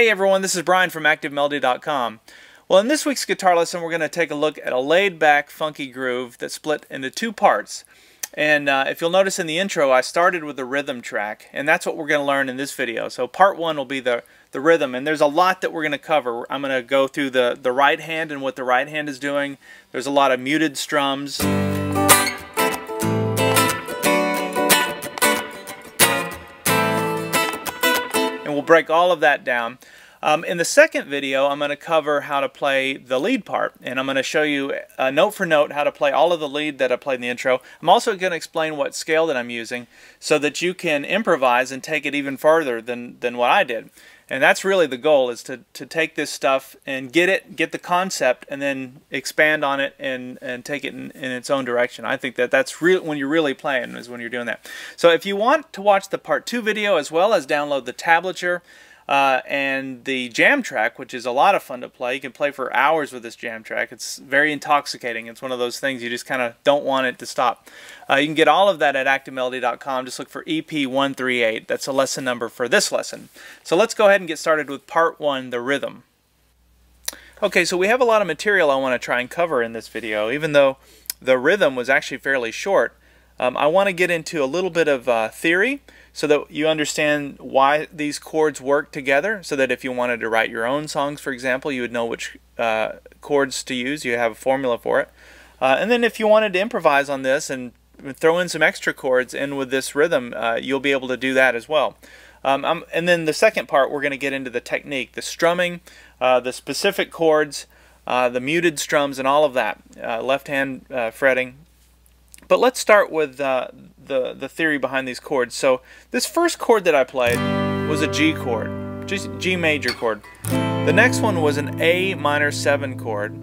Hey everyone, this is Brian from ActiveMelody.com. Well, in this week's guitar lesson we're going to take a look at a laid-back, funky groove that's split into two parts. And if you'll notice in the intro, I started with the rhythm track, and that's what we're going to learn in this video. So part one will be the rhythm, and there's a lot that we're going to cover. I'm going to go through the right hand and what the right hand is doing. There's a lot of muted strums. And we'll break all of that down. In the second video, I'm going to cover how to play the lead part, and I'm going to show you note for note how to play all of the lead that I played in the intro. I'm also going to explain what scale that I'm using so that you can improvise and take it even further than what I did. And that's really the goal, is to take this stuff and get the concept and then expand on it and take it in its own direction. I think that's when you're really playing, is when you're doing that. So if you want to watch the part 2 video as well as download the tablature and the jam track, which is a lot of fun to play. You can play for hours with this jam track. It's very intoxicating. It's one of those things you just kind of don't want it to stop. You can get all of that at ActiveMelody.com. Just look for EP138. That's a lesson number for this lesson. So let's go ahead and get started with part 1, the rhythm. Okay, so we have a lot of material I want to try and cover in this video. Even though the rhythm was actually fairly short, I want to get into a little bit of theory so that you understand why these chords work together, so that if you wanted to write your own songs, for example, you would know which chords to use. You have a formula for it. And then if you wanted to improvise on this and throw in some extra chords in with this rhythm, you'll be able to do that as well. And then the second part, we're going to get into the technique, the strumming, the specific chords, the muted strums, and all of that, left hand fretting. But let's start with the theory behind these chords. So this first chord that I played was a G chord, just G major chord. The next one was an A minor 7 chord,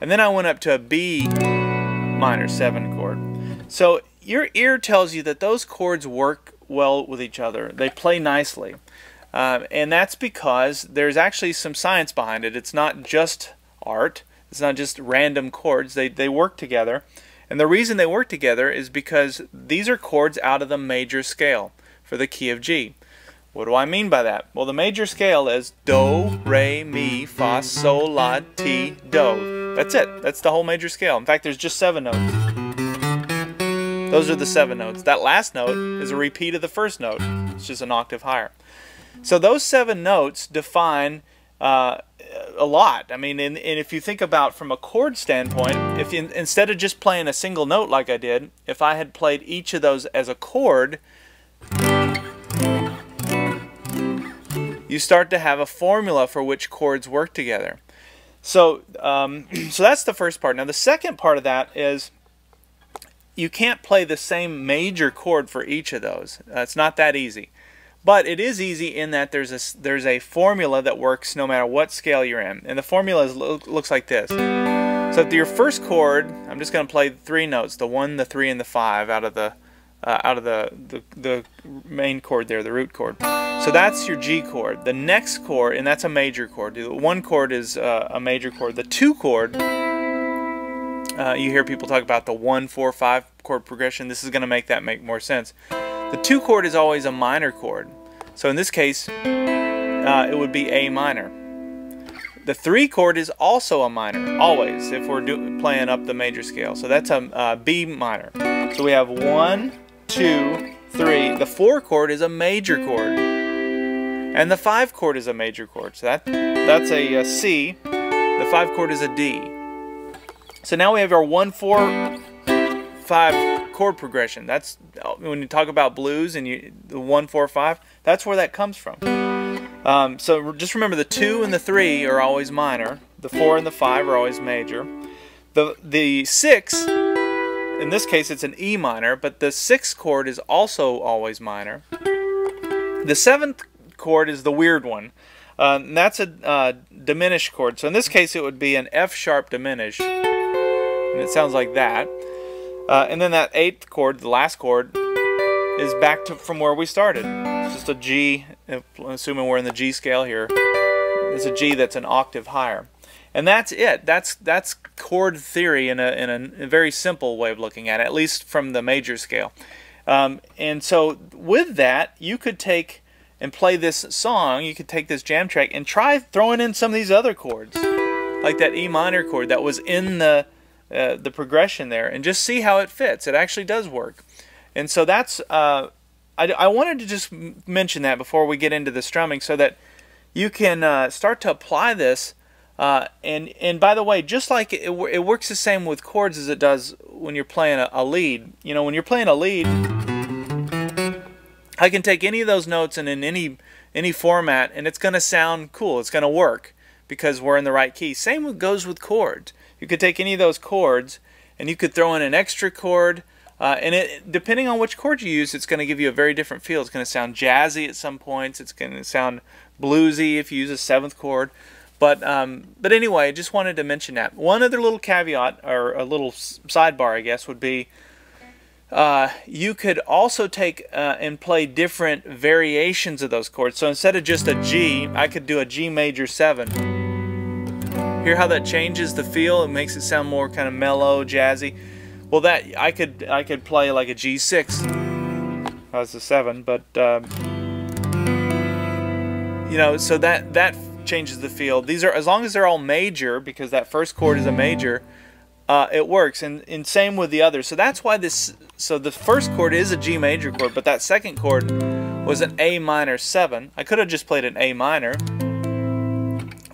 and then I went up to a B minor 7 chord. So your ear tells you that those chords work well with each other. They play nicely, and that's because there's actually some science behind it. It's not just art. It's not just random chords. They work together. And the reason they work together is because these are chords out of the major scale for the key of G. What do I mean by that? Well, the major scale is Do, Re, Mi, Fa, Sol, La, Ti, Do. That's it. That's the whole major scale. In fact, there's just 7 notes. Those are the 7 notes. That last note is a repeat of the first note. It's just an octave higher. So those 7 notes define a lot. I mean, and if you think about from a chord standpoint, if you, instead of just playing a single note like I did, if I had played each of those as a chord, you start to have a formula for which chords work together. So, so that's the first part. Now the second part of that is you can't play the same major chord for each of those. It's not that easy. But it is easy in that there's a formula that works no matter what scale you're in. And the formula looks like this. So your first chord, I'm just going to play 3 notes, the 1, the 3, and the 5 out of the main chord there, the root chord. So that's your G chord. The next chord, and that's a major chord. The 1 chord is a major chord. The 2 chord, you hear people talk about the 1, 4, 5 chord progression. This is going to make that make more sense. The 2 chord is always a minor chord. So in this case, it would be A minor. The 3 chord is also a minor, always, if we're playing up the major scale. So that's a B minor. So we have 1, 2, 3. The 4 chord is a major chord. And the 5 chord is a major chord. So that's a C. The 5 chord is a D. So now we have our 1, 4, 5 chord progression. That's when you talk about blues and the 1, 4, 5, that's where that comes from. So just remember, the 2 and the 3 are always minor. The 4 and the 5 are always major. The 6, in this case it's an E minor, but the 6th chord is also always minor. The 7th chord is the weird one. And that's a diminished chord. So in this case it would be an F sharp diminished. And it sounds like that. And then that 8th chord, the last chord, is back to from where we started. It's just a G, assuming we're in the G scale here. It's a G that's an octave higher. And that's it. That's chord theory in a very simple way of looking at it, at least from the major scale. And so with that, you could take and play this song, you could take this jam track and try throwing in some of these other chords, like that E minor chord that was in the progression there, and just see how it fits. It actually does work. And so that's I wanted to just mention that before we get into the strumming, so that you can start to apply this. And by the way, just like it works the same with chords as it does when you're playing a lead. You know, when you're playing a lead, I can take any of those notes and in any format, and it's going to sound cool. It's going to work because we're in the right key. Same goes with chords. You could take any of those chords and you could throw in an extra chord, and depending on which chord you use, it's going to give you a very different feel. It's going to sound jazzy at some points. It's going to sound bluesy if you use a 7th chord. But anyway, I just wanted to mention that. One other little caveat, or a little sidebar, I guess, would be you could also take and play different variations of those chords. So instead of just a G, I could do a G major 7. Hear how that changes the feel? It makes it sound more kind of mellow, jazzy. Well, that I could play like a G6 as a 7, but you know, so that changes the feel. These are, as long as they're all major, because that first chord is a major, it works, and same with the others. So that's why so the first chord is a G major chord, but that second chord was an A minor 7. I could have just played an A minor,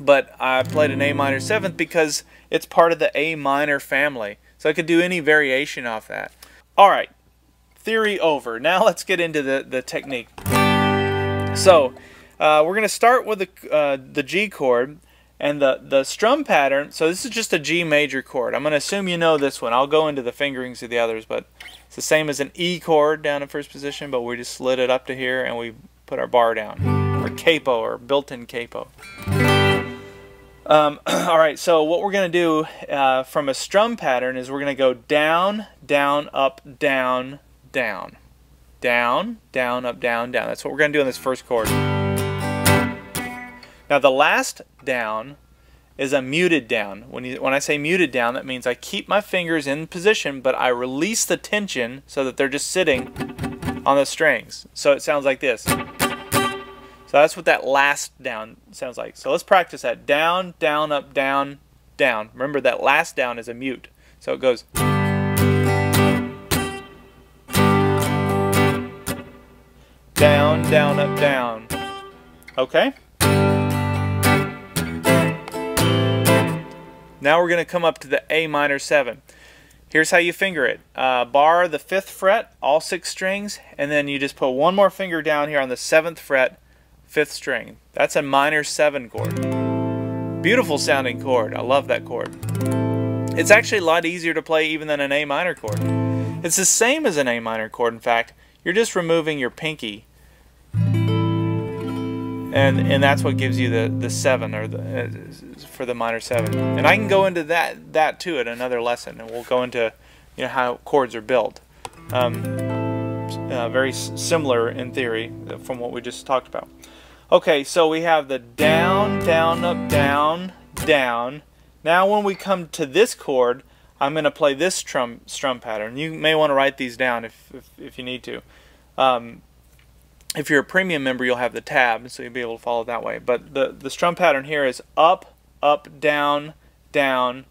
but I played an A minor 7th because it's part of the A minor family. So I could do any variation off that. Alright, theory over. Now let's get into the technique. So we're going to start with the G chord and the strum pattern. So this is just a G major chord. I'm going to assume you know this one. I'll go into the fingerings of the others, but it's the same as an E chord down in first position, but we just slid it up to here and we put our bar down, or capo, or built-in capo. Alright, so what we're going to do from a strum pattern is we're going to go down, down, up, down, down. Down, down, up, down, down. That's what we're going to do in this first chord. Now the last down is a muted down. When I say muted down, that means I keep my fingers in position, but I release the tension so that they're just sitting on the strings. So it sounds like this. So that's what that last down sounds like. So let's practice that. Down, down, up, down, down. Remember that last down is a mute. So it goes. Down, down, up, down. Okay? Now we're going to come up to the A minor 7. Here's how you finger it. Bar the 5th fret, all 6 strings, and then you just put one more finger down here on the 7th fret, 5th string. That's a minor 7 chord. Beautiful sounding chord. I love that chord. It's actually a lot easier to play even than an A minor chord. It's the same as an A minor chord, in fact. You're just removing your pinky. And that's what gives you the 7, or for the minor 7. And I can go into that too at another lesson, and we'll go into how chords are built. Very similar in theory from what we just talked about. Okay, so we have the down, down, up, down, down. Now when we come to this chord, I'm going to play this strum pattern. You may want to write these down if you need to. If you're a premium member, you'll have the tab, so you'll be able to follow it that way. But the strum pattern here is up, up, down, down.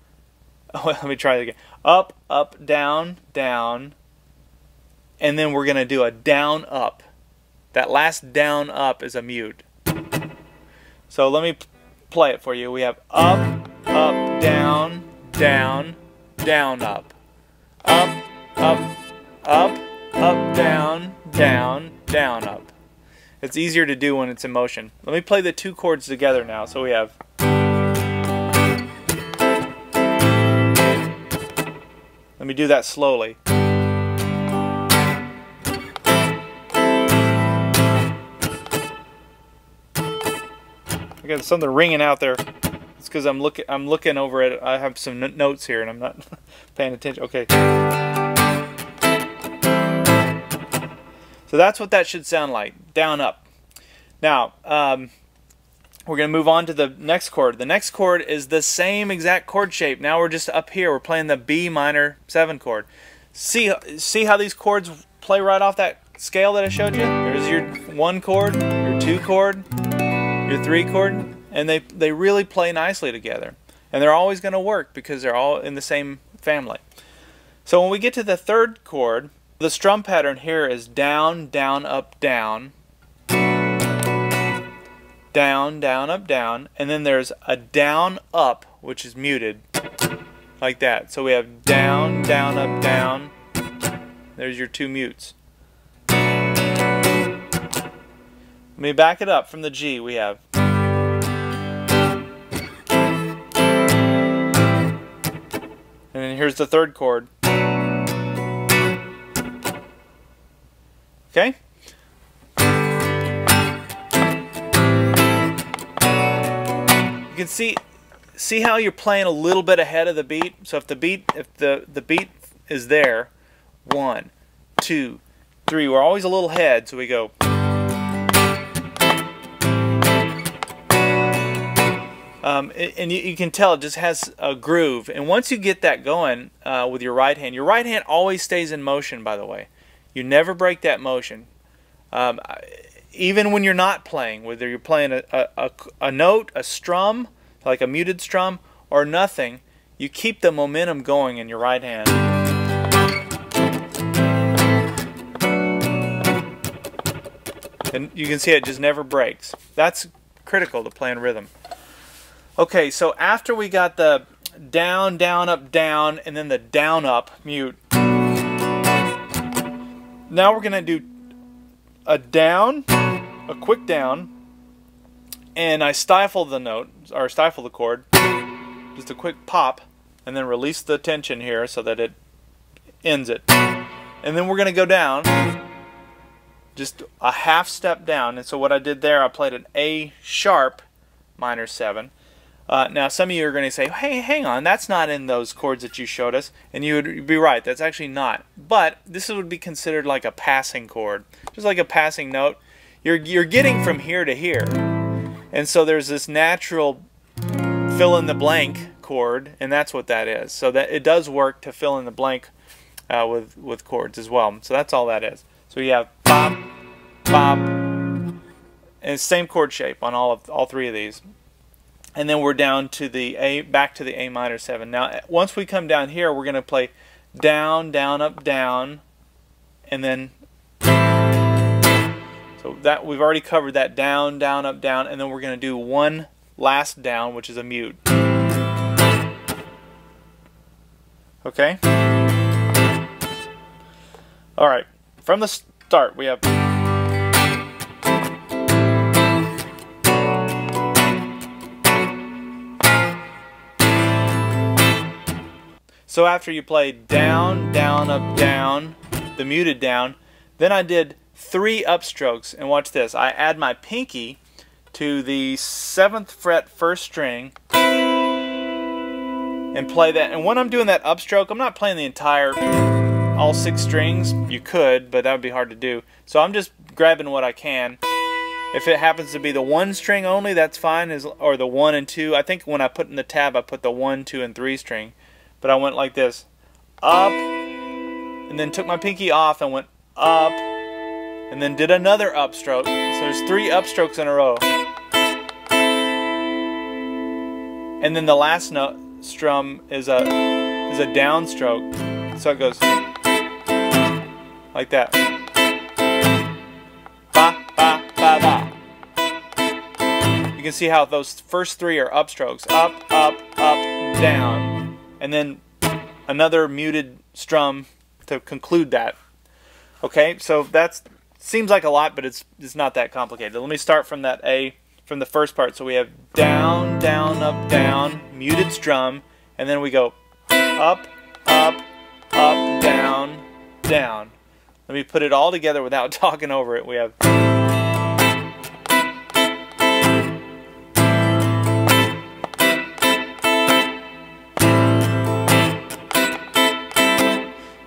Oh, let me try it again. Up, up, down, down. And then we're going to do a down, up. That last down, up is a mute. So let me play it for you. We have up, up, down, down, down, up. Up, up, up, up, down, down, down, up. It's easier to do when it's in motion. Let me play the 2 chords together now. So we have. Let me do that slowly. I got something ringing out there. It's because I'm looking over it. I have some notes here and I'm not paying attention. Okay. So that's what that should sound like. Down, up. Now, we're going to move on to the next chord. The next chord is the same exact chord shape. Now we're just up here. We're playing the B minor 7 chord. See how these chords play right off that scale that I showed you? There's your 1 chord, your 2 chord, your 3 chord, and they really play nicely together. And they're always going to work because they're all in the same family. So when we get to the 3rd chord, the strum pattern here is down, down, up, down, down, down, up, down, and then there's a down, up, which is muted, like that. So we have down, down, up, down. There's your 2 mutes. Let me back it up from the G. We have, and then here's the 3rd chord. Okay? You can see how you're playing a little bit ahead of the beat. So if the beat is there, 1, 2, 3, we're always a little ahead, so we go. And you can tell it just has a groove. And once you get that going with your right hand always stays in motion, by the way. You never break that motion. Even when you're not playing, whether you're playing a note, a strum, like a muted strum, or nothing, you keep the momentum going in your right hand. And you can see it just never breaks. That's critical to playing rhythm. Okay, so after we got the down, down, up, down, and then the down, up, mute, now we're going to do a down, a quick down, and I stifle the note, or stifle the chord, just a quick pop, and then release the tension here so that it ends it. And then we're going to go down, just a half step down. And so what I did there, I played an A sharp minor 7. Now some of you are going to say, hey, hang on, that's not in those chords that you showed us. And you would be right, that's actually not. But this would be considered like a passing chord, just like a passing note. You're getting from here to here. And so there's this natural fill in the blank chord, and that's what that is. So that it does work to fill in the blank with chords as well. So that's all that is. So you have bop, bop, and same chord shape on all 3 of these. And then we're down to the A, back to the A minor 7. Now, once we come down here, we're going to play down, down, up, down, and then. So that we've already covered that down, down, up, down, and then we're going to do one last down, which is a mute. Okay. All right. From the start, we have. So after you play down, down, up, down, the muted down, then I did 3 upstrokes, and watch this. I add my pinky to the 7th fret 1st string and play that. And when I'm doing that upstroke, I'm not playing the entire, all 6 strings. You could, but that would be hard to do. So I'm just grabbing what I can. If it happens to be the 1 string only, that's fine, or the 1 and 2. I think when I put in the tab, I put the 1, 2, and 3 string. But I went like this, up, and then took my pinky off and went up, and then did another upstroke. So there's 3 upstrokes in a row. And then the last note strum is a downstroke. So it goes like that. Ba, ba, ba, ba. You can see how those first 3 are upstrokes. Up, up, up, down. And then another muted strum to conclude that. Okay, so that seems like a lot, but it's not that complicated. Let me start from that A, from the first part. So we have down, down, up, down, muted strum, and then we go up, up, up, down, down. Let me put it all together without talking over it. We have.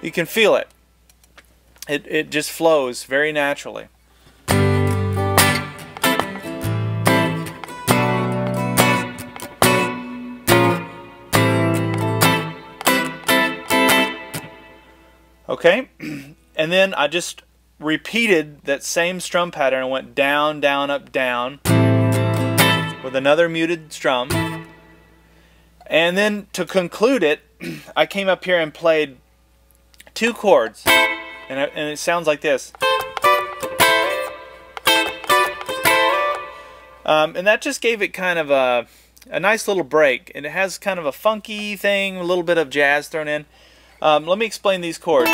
You can feel it. It just flows very naturally. Okay, and then I just repeated that same strum pattern and went down, down, up, down with another muted strum. And then to conclude it, I came up here and played 2 chords, and it sounds like this. And that just gave it kind of a nice little break, and it has kind of a funky thing, a little bit of jazz thrown in. Let me explain these chords.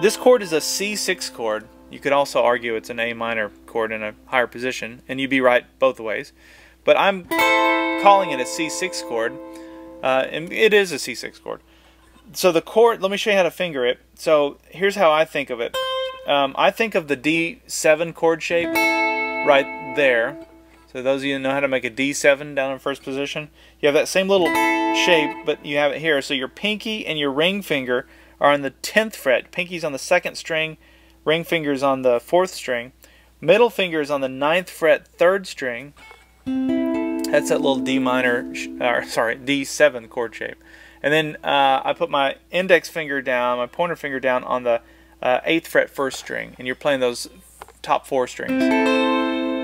This chord is a C6 chord. You could also argue it's an A minor chord in a higher position, and you'd be right both ways. But I'm calling it a C6 chord, and it is a C6 chord. So the chord, let me show you how to finger it. So here's how I think of it. I think of the D7 chord shape right there. So those of you who know how to make a D7 down in first position, you have that same little shape, but you have it here. So your pinky and your ring finger are on the 10th fret. Pinky's on the 2nd string, ring finger's on the 4th string, middle finger is on the 9th fret, 3rd string. That's that little D minor, sorry, D7 chord shape. And then I put my index finger down, my pointer finger down on the 8th fret, 1st string, and you're playing those top 4 strings.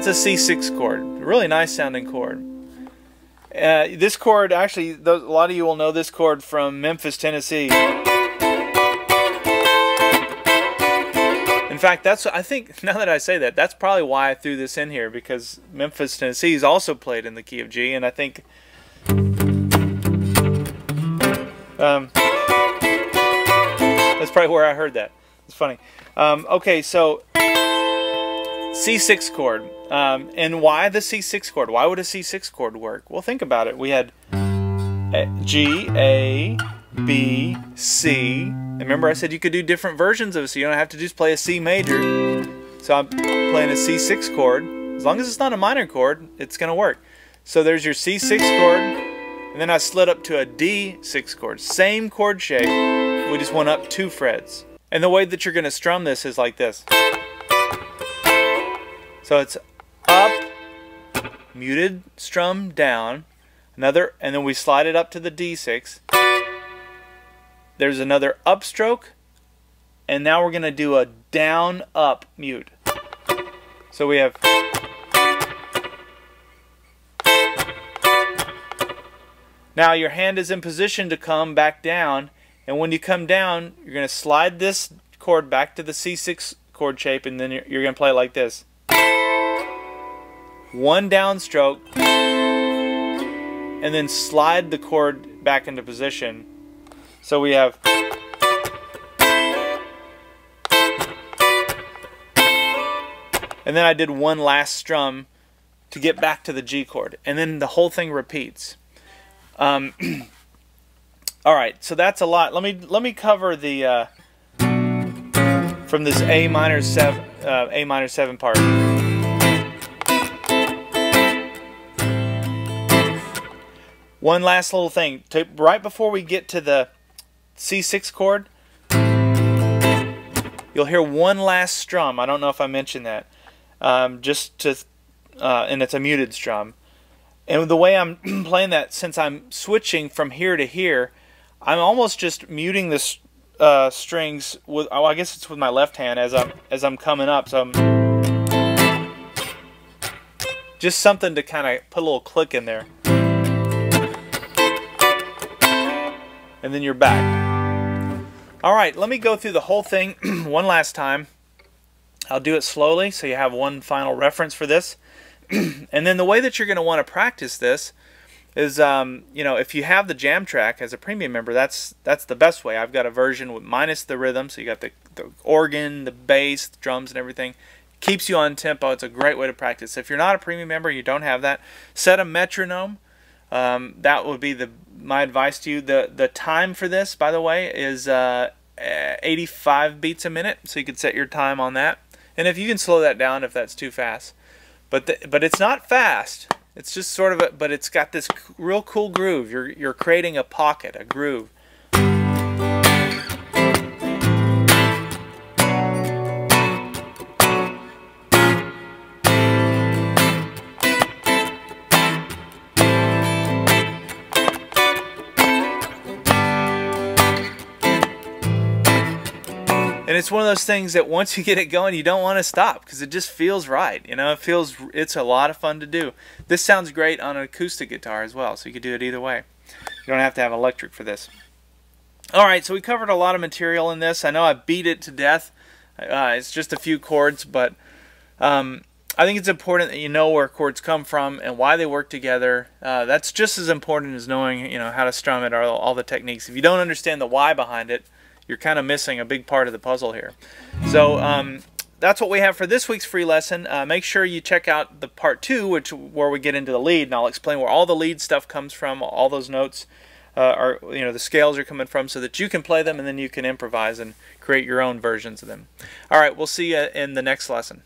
It's a C6 chord, a really nice sounding chord. This chord, actually, a lot of you will know this chord from Memphis, Tennessee. In fact, I think, now that I say that, that's probably why I threw this in here, because Memphis, Tennessee is also played in the key of G, and I think that's probably where I heard that. It's funny. Okay, so C6 chord. And why the C6 chord? Why would a C6 chord work? Well, think about it. We had G, A, B, C. And remember I said you could do different versions of it, so you don't have to just play a C major. So I'm playing a C6 chord. As long as it's not a minor chord, it's going to work. So there's your C6 chord, and then I slid up to a D6 chord. Same chord shape, we just went up 2 frets. And the way that you're going to strum this is like this. So it's up, muted strum down, another, and then we slide it up to the D6. There's another upstroke, and now we're going to do a down up mute. So we have now your hand is in position to come back down, and when you come down, you're going to slide this chord back to the C6 chord shape, and then you're going to play it like this. 1 downstroke, and then slide the chord back into position. So we have and then I did 1 last strum to get back to the G chord, and then the whole thing repeats. All right, so that's a lot. Let me cover the from this A minor 7 part. One last little thing. Right before we get to the C6 chord, you'll hear 1 last strum. I don't know if I mentioned that. And it's a muted strum. And the way I'm playing that, since I'm switching from here to here, I'm almost just muting the strings with, I guess it's with my left hand as I'm coming up. So I'm just something to kind of put a little click in there. And then you're back. Alright, let me go through the whole thing one last time. I'll do it slowly so you have one final reference for this. And then the way that you're going to want to practice this is, you know, if you have the jam track as a premium member, that's the best way. I've got a version with minus the rhythm, so you got the organ, the bass, the drums, and everything. Keeps you on tempo. It's a great way to practice. If you're not a premium member and you don't have that, set a metronome. That would be my advice to you. The time for this, by the way, is 85 beats a minute, so you could set your time on that. And if you can slow that down if that's too fast. But it's not fast. It's just sort of but it's got this real cool groove. You're creating a pocket, a groove. And it's one of those things that once you get it going, you don't want to stop because it just feels right. You know, it's a lot of fun to do. This sounds great on an acoustic guitar as well, so you could do it either way. You don't have to have electric for this. Alright, so we covered a lot of material in this. I know I beat it to death. It's just a few chords, but I think it's important that you know where chords come from and why they work together. That's just as important as knowing, you know, how to strum it, or all the techniques. If you don't understand the why behind it, you're kind of missing a big part of the puzzle here. So that's what we have for this week's free lesson. Make sure you check out the part 2, where we get into the lead, and I'll explain where all the lead stuff comes from. All those notes are, you know, the scales are coming from, so that you can play them and then you can improvise and create your own versions of them. All right, we'll see you in the next lesson.